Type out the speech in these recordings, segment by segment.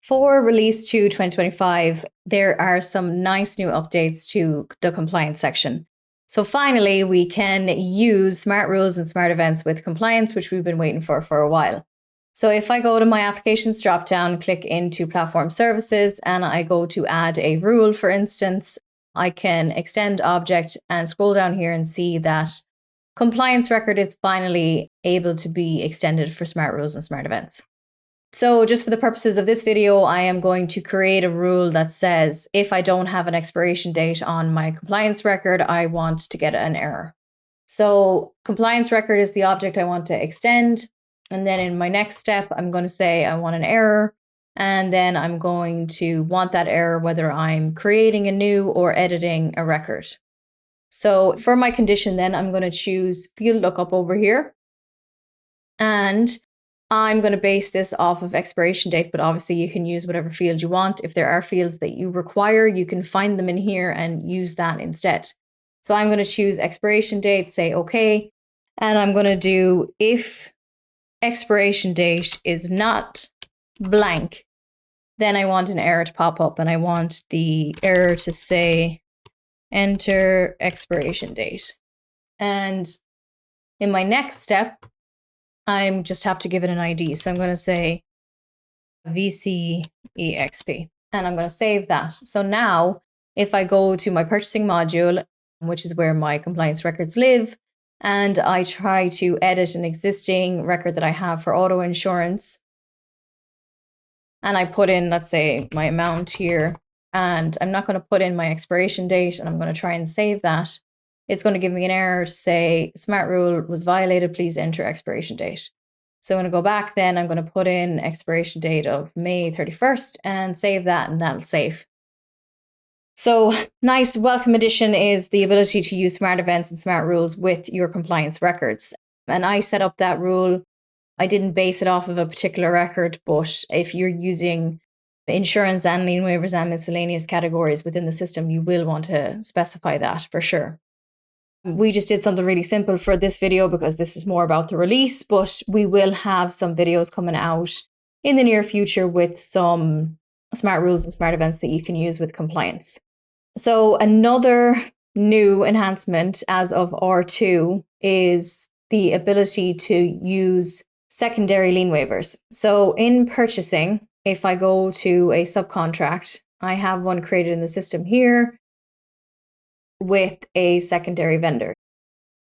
For release 2 2025, there are some nice new updates to the compliance section. So finally, we can use smart rules and smart events with compliance, which we've been waiting for a while. So if I go to my applications dropdown, click into platform services, and I go to add a rule, for instance, I can extend object and scroll down here and see that compliance record is finally able to be extended for smart rules and smart events. So just for the purposes of this video, I am going to create a rule that says if I don't have an expiration date on my compliance record, I want to get an error. So compliance record is the object I want to extend. And then in my next step, I'm going to say I want an error. And then I'm going to want that error whether I'm creating a new or editing a record. So for my condition, then I'm going to choose field lookup over here. And I'm going to base this off of expiration date, but obviously you can use whatever field you want. If there are fields that you require, you can find them in here and use that instead. So I'm going to choose expiration date, say okay, and I'm going to do if expiration date is not blank, then I want an error to pop up and I want the error to say enter expiration date. And in my next step, I just have to give it an ID. So I'm going to say VCEXP and I'm going to save that. So now if I go to my purchasing module, which is where my compliance records live, and I try to edit an existing record that I have for auto insurance, and I put in, let's say, my amount here, and I'm not going to put in my expiration date, and I'm going to try and save that. It's going to give me an error to say smart rule was violated, please enter expiration date. So I'm going to go back then, I'm going to put in expiration date of May 31st and save that, and that'll save. So nice welcome addition is the ability to use smart events and smart rules with your compliance records. And I set up that rule. I didn't base it off of a particular record, but if you're using insurance and lien waivers and miscellaneous categories within the system, you will want to specify that for sure. We just did something really simple for this video because this is more about the release, but we will have some videos coming out in the near future with some smart rules and smart events that you can use with compliance. So another new enhancement as of R2 is the ability to use secondary lien waivers. So in purchasing, if I go to a subcontract, I have one created in the system here with a secondary vendor.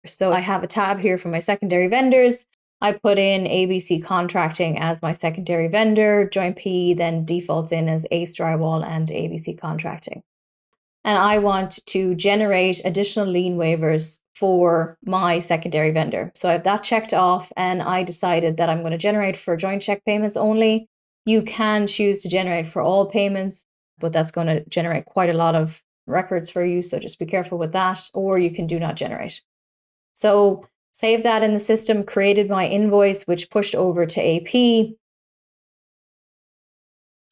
So I have a tab here for my secondary vendors. I put in ABC Contracting as my secondary vendor. Joint PE then defaults in as Ace Drywall and ABC Contracting. And I want to generate additional lien waivers for my secondary vendor. So I have that checked off, and I decided that I'm going to generate for joint check payments only. You can choose to generate for all payments, but that's going to generate quite a lot of records for you. So just be careful with that, or you can do not generate. So save that in the system, created my invoice, which pushed over to AP.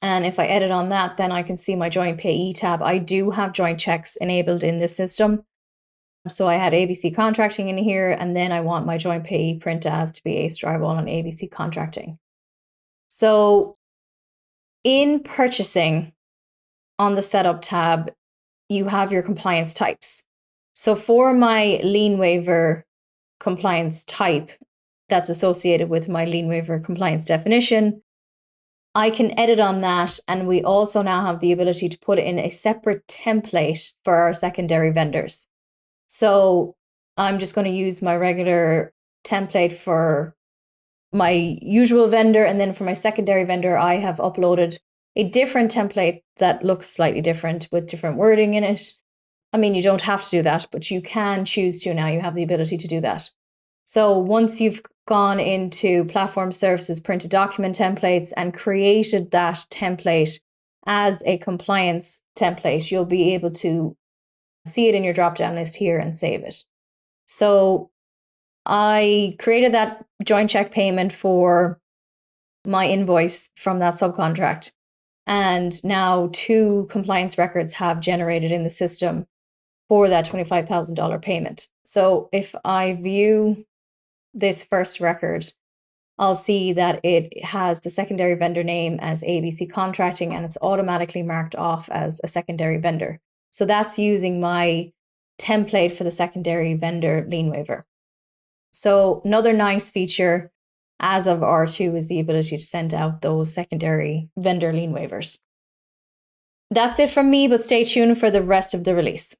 And if I edit on that, then I can see my joint payee tab. I do have joint checks enabled in this system. So I had ABC Contracting in here, and then I want my joint payee print as to be Ace Drywall and ABC Contracting. So in purchasing, on the setup tab, you have your compliance types. So for my lien waiver compliance type that's associated with my lien waiver compliance definition, I can edit on that, and we also now have the ability to put in a separate template for our secondary vendors. So I'm just going to use my regular template for my usual vendor, and then for my secondary vendor, I have uploaded a different template that looks slightly different with different wording in it. I mean, you don't have to do that, but you can choose to now. You have the ability to do that. So once you've gone into platform services, printed document templates, and created that template as a compliance template, you'll be able to see it in your drop-down list here and save it. So I created that joint check payment for my invoice from that subcontract. And now 2 compliance records have generated in the system for that $25,000 payment. So if I view this first record, I'll see that it has the secondary vendor name as ABC Contracting, and it's automatically marked off as a secondary vendor. So that's using my template for the secondary vendor lien waiver. So another nice feature as of R2 is the ability to send out those secondary vendor lien waivers. That's it from me, but stay tuned for the rest of the release.